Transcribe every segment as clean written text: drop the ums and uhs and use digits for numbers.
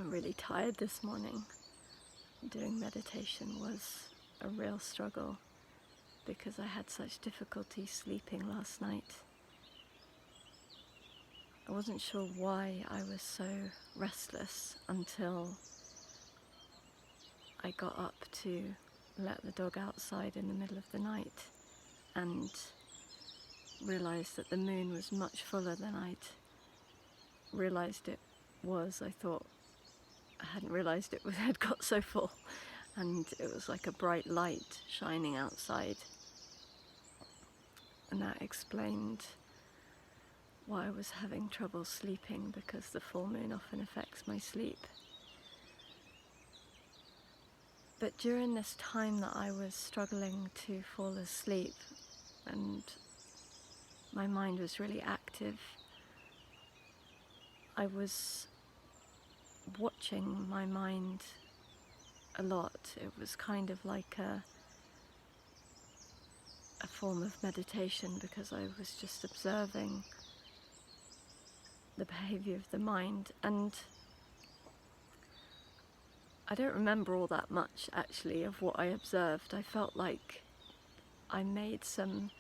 I'm really tired this morning. Doing meditation was a real struggle because I had such difficulty sleeping last night. I wasn't sure why I was so restless until I got up to let the dog outside in the middle of the night and realised that the moon was much fuller than I'd realised it was. I thought I hadn't realised it had got so full, and it was like a bright light shining outside, and that explained why I was having trouble sleeping, because the full moon often affects my sleep. But during this time that I was struggling to fall asleep and my mind was really active, I was watching my mind a lot. It was kind of like a form of meditation, because I was just observing the behavior of the mind, and I don't remember all that much actually of what I observed. I felt like I made some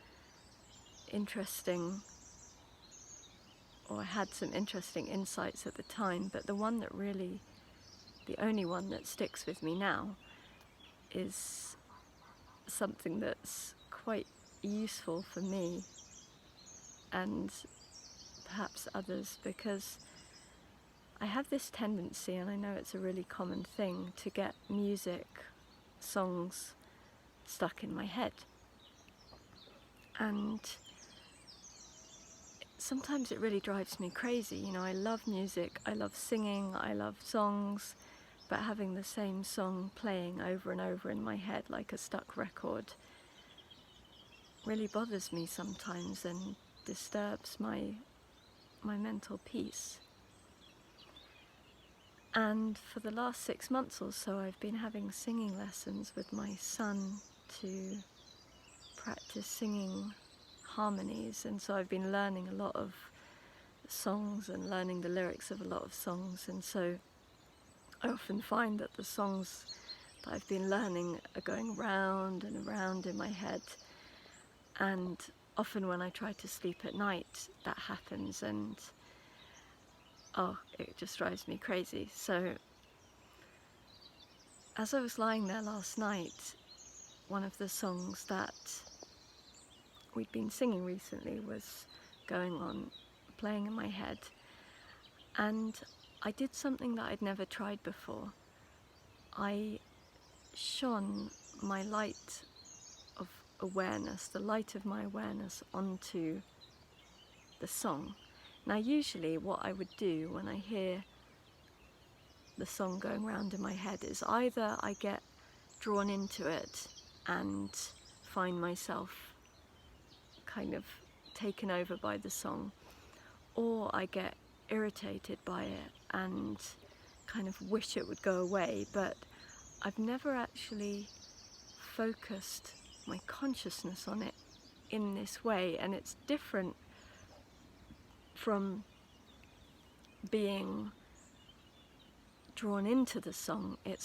interesting, or I had some interesting insights at the time, but the only one that sticks with me now is something that's quite useful for me and perhaps others, because I have this tendency, and I know it's a really common thing, to get music, songs stuck in my head. And sometimes it really drives me crazy. You know, I love music, I love singing, I love songs, but having the same song playing over and over in my head like a stuck record really bothers me sometimes and disturbs my mental peace. And for the last 6 months or so, I've been having singing lessons with my son to practice singing harmonies, and so I've been learning a lot of songs and learning the lyrics of a lot of songs, and so I often find that the songs that I've been learning are going round and around in my head, and often when I try to sleep at night that happens, and it just drives me crazy. So as I was lying there last night, one of the songs that we'd been singing recently was going on, playing in my head, and I did something that I'd never tried before. I shone my light of awareness, the light of my awareness, onto the song. Now usually what I would do when I hear the song going round in my head is either I get drawn into it and find myself kind of taken over by the song, or I get irritated by it and kind of wish it would go away. But I've never actually focused my consciousness on it in this way, and it's different from being drawn into the song. It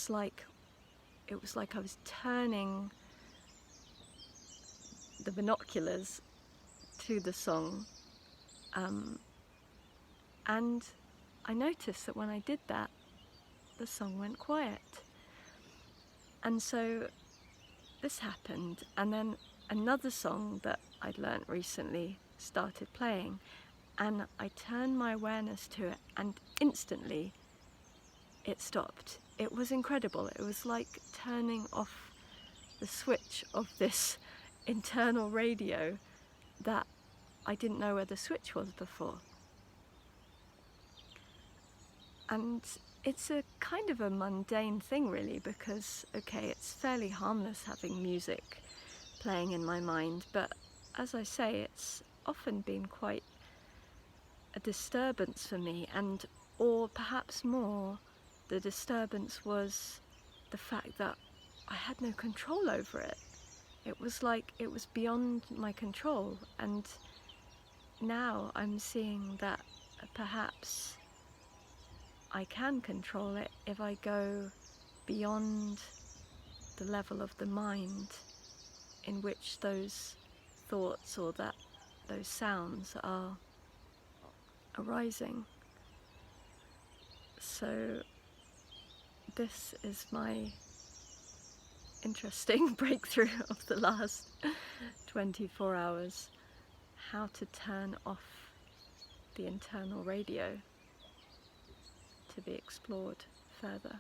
was like I was turning the binoculars to the song, and I noticed that when I did that, the song went quiet. And so this happened, and then another song that I'd learnt recently started playing, and I turned my awareness to it, and instantly it stopped. It was incredible. It was like turning off the switch of this internal radio that I didn't know where the switch was before. And it's a kind of a mundane thing really, because okay, it's fairly harmless having music playing in my mind, but as I say, it's often been quite a disturbance for me, and or perhaps more, the disturbance was the fact that I had no control over it. It was like it was beyond my control, and now I'm seeing that perhaps I can control it if I go beyond the level of the mind in which those thoughts or those sounds are arising. So this is my interesting breakthrough of the last 24 hours, how to turn off the internal radio, to be explored further.